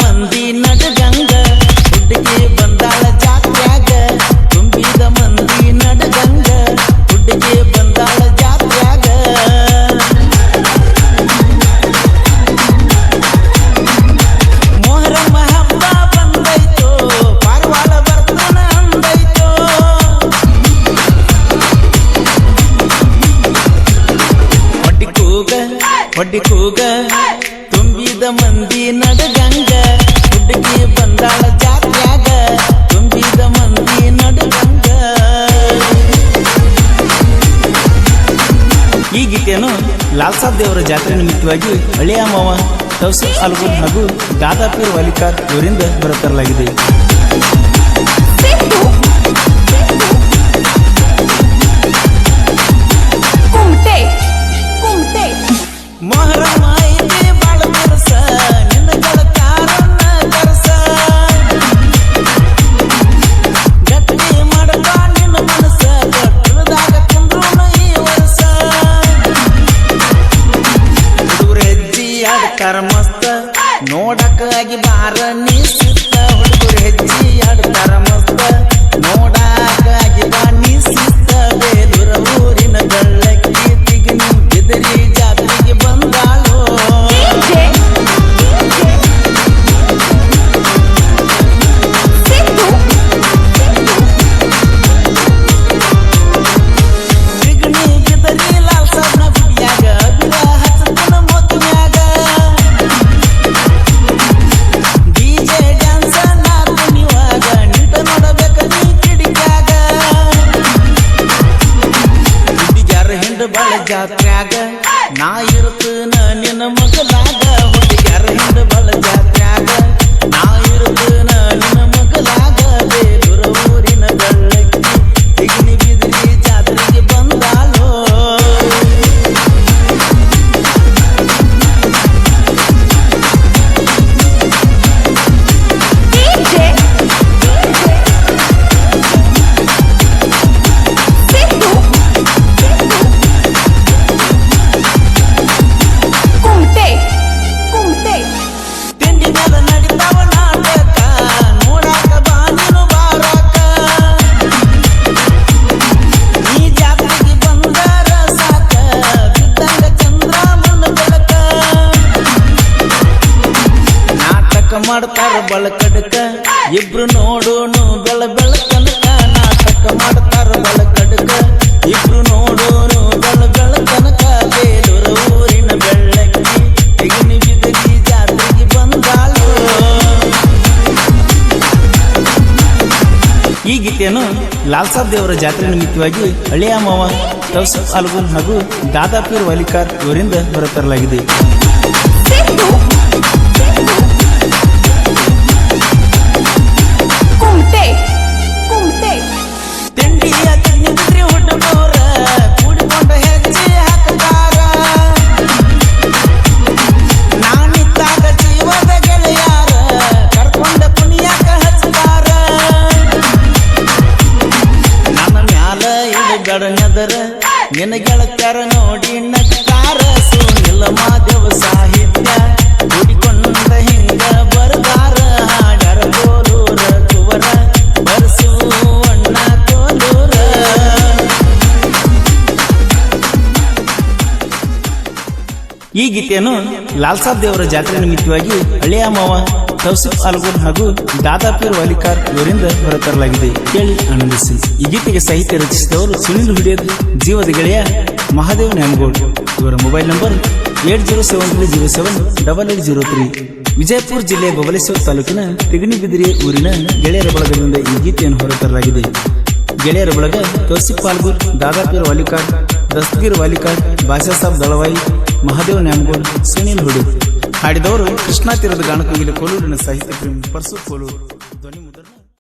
ಮಂದಿ ನಡಗಂಗ ಹುಡುಗಿ ಬಂದಾಳ ಜಾತ್ಯಾಗ ತುಂಬಿದ ಮಂದಿ ನಡಗಂಗ ಹುಡುಗಿ ಬಂದಾಳ ಜಾತ್ಯಾಗ ಮೊಹರಂ ಹಬ್ಬ ಬಂದೈತೋ ಪಾರ್ವಾಳ ಬರ್ತನ ಅಂದೈತೋ ಹೊಡ್ಡಿ ಕೂಗ ತುಂಬಿದ ಮಂದಿ ನಡಗಂಗ ಹುಡುಗಿ ಬಂದಾಳ ಜಾತ್ಯಾಗ ತುಂಬಿದ ಮಂದಿ ನಡಗಂಗ. ಈ ಗೀತೆಯನ್ನು ಲಾಲ್ಸಾಬ್ ದೇವರ ಜಾತ್ರೆ ನಿಮಿತ್ತವಾಗಿ ಹಳೆಯ ಮಾವ ತೌಸಿಫ್ ಅಲ್ಗುಲ್ ಹಾಗೂ ದಾದಾಪೀರ್ ವಾಲಿಕಾರ್ ಇವರಿಂದ ಹೊರತರಲಾಗಿದೆ. ಮೊಹರಂ ಐತಿ ಬಾಳ ಬಿರುಸ ನಿನ್ನ ಗೆಳತ್ಯಾರನ್ನ ಕರೆಸ ಗಟ್ಟಿ ಮಾಡಕ ನಿನ್ನ ಮನಸ್ಸ ಕಟ್ಟದಾಗ ಕುಂದ್ರೂನು ಈ ವರ್ಷ ಹುಡುಗರು ಹೆಜ್ಜಿ ಆಡ್ತಾರ ಮಸ್ತ ನೋಡಕ್ಕಾಗಿ ಬಾರ ನೀ ಸಿಸ್ತ ಹುಡುಗರು ಹೆಜ್ಜಿ ಆಡ್ತಾರ ಮಸ್ತ ನೋಡಕ್ಕಾಗಿ ಬಾ ನೀ ಸಿಸ್ತ ಬೇಲೂರ ಊರಿನ ಬೆಳ್ಳಕ್ಕಿ ತಿಗನಿ ಬಿದರಿ ಜಾತ್ರೆಗೆ ಬಂದಾಳು ತಿಗಣಿ ಬಿದರಿ ಲಾಲ್ಸಾಬ್ನ ಗುಡಿಯಾಗ ಬಿರ ಹಚ್ಚತನ ಮೋತಿನ್ಯಾಗ ಡಿಜೆ ಡ್ಯಾನ್ಸ ನಾತು ನೀವಾಗ ನಿಂತ ನೋಡಬೇಕ ನೀ ಕಿಡಿಕ್ಯಾಗ ಹುಡುಗ್ಯಾರ ಹಿಂಡ ಬಾಳ ಜಾತ್ರ್ಯಾಗ ನಾ ಇರುತ್ತನ ನಿನ್ನ ಮಗಲಾಗ ಹುಡುಗ್ಯಾರ ಹಿಂಡ ಬಾಳ ಜಾತ್ರ್ಯಾಗ ನಾ ಇರುತ್ತನ ನಿನ್ನ ಮಗಲಾಗ ಬೇಲೂರ ಊರಿನ ಬೆಳ್ಳಕ್ಕಿ ತಿಗಣಿ ಬಿದಿರಿ ಜಾತ್ರೆಗೆ ಬಂದಾಳು ತಿಂಡಿ ಮ್ಯಾಲ ನಡಿತಾವ ನಾಟಕ ನೋಡಾಕ ಬಾ ನೀನು ಬಾರಾಕ ಈ ಜಾತ್ರೆಗೆ ಬಂದಾರ ಸಾಕ ಬಿದ್ದಂಗ ಚಂದ್ರಮನ ಬೆಳಕ ನಾಟಕ ಮಾಡ್ತಾರ ಬಳಕಡಕ ಇಬ್ರು ನೋಡೋನು ಬೆಳಕನಕ ನಾಟಕ ಮಾಡ್ತಾರ ಬಳಕಡಕ ಇಬ್ರು ನೋಡೋನು ಬೆಳಕನಕ ಬೇಲೂರ ಊರಿನ ಬೆಳ್ಳಕ್ಕಿ ತಿಗಣಿ ಬಿದರಿ ಜಾತ್ರೆಗೆ ಬಂದಾಳು. ಈ ಗೀತೆಯನ್ನು ಲಾಲ್ಸಾಬ್ ದೇವರ ಜಾತ್ರೆ ನಿಮಿತ್ತವಾಗಿ ಹಳೆಯ ಮಾವ ತೌಸಿಫ್ ಅಲ್ಗುಲ್ ಹಾಗೂ ದಾದಾಪೀರ್ ವಾಲಿಕಾರ್ ಇವರಿಂದ ಹೊರತರಲಾಗಿದೆ. ತಿಂಡಿಯ ತಿನ್ನಿದ್ರಿ ಹುಡುಗರ ಕೂಡಿಕೊಂಡ ಹೆಜ್ಜೆ ಹಾಕತಾರ ನಾನಿದ್ದಾಗ ಜೀವದ ಗೆಳೆಯಾರ ಕರ್ಕೊಂಡ ಕುಣಿಯಾಕ ಹಚ್ತಾರ ನನ್ನ ಮ್ಯಾಲ ಇಡಗಡ ನೆದರ ನಿನ್ನ ಗೆಳತ್ಯಾರ ನೋಡಿ ನಗ್ತಾರ ಸುನಿಲ ಮಾದೇವ ಸಾಹಿತ್ಯ ಕೂಡಿಕೊಂಡ ಹಿಂಗ ಬರದಾರ ಹಾಡ್ಯಾರ ಕೋಲೂರ ಕುವರ ಬರ್ಸುವಣ್ಣ ಕೋಲೂರ. ಈ ಗೀತೆಯನ್ನು ಲಾಲ್ಸಾಬ್ ದೇವರ ಜಾತ್ರೆ ನಿಮಿತ್ತವಾಗಿ ಹಳೆಯ ಮಾವ ತೌಸಿಫ್ ಅಲ್ಗುಲ್ ಹಾಗೂ ದಾದಾಪೀರ್ ವಾಲಿಕಾರ್ ಇವರಿಂದ ಹೊರತರಲಾಗಿದೆ. ಕೇಳಿ ಆನಂದಿಸಿ. ಈ ಗೀತೆಗೆ ಸಾಹಿತ್ಯ ರಚಿಸಿದವರು ಸುನಿಲ್ ಹುಡಿಯದ್, ಜೀವದ ಗೆಳೆಯ ಮಹಾದೇವ್ ನ್ಯಾಮಗೋಡ್. ಇವರ ಮೊಬೈಲ್ ನಂಬರ್ 8073078803. ವಿಜಯಪುರ ಜಿಲ್ಲೆಯ ಬಬಲೇಶ್ವರ ತಾಲೂಕಿನ ತಿಗಣಿ ಬಿದಿರಿ ಊರಿನ ಗೆಳೆಯರ ಬಳಗದಿಂದ ಈ ಗೀತೆಯನ್ನು ಹೊರತರಲಾಗಿದೆ. ಗೆಳೆಯರ ಬಳಗ ತೌಸಿಫ್ ಅಲ್ಗುಲ್, ದಾದಾಪೀರ್ ವಾಲಿಕಾರ್, ದಸ್ತಗೀರ್ ವಾಲಿಕಾರ್, ಬಾಷಾ ಸಾಬ್ ದಳವಾಯಿ, ಮಹಾದೇವ್ ನ್ಯಾಮಗೋಡ್, ಸುನಿಲ್ ಹುಡಿ. ಹಾಡಿದವರು ಕೃಷ್ಣಾ ತೀರದ ಗಾಣಕೋಗಿಲೆ ಕೋಲೂರಿನ ಸಾಹಿತ್ಯ ಪ್ರೇಮಿ ಪರ್ಸು ಕೋಲೂರು.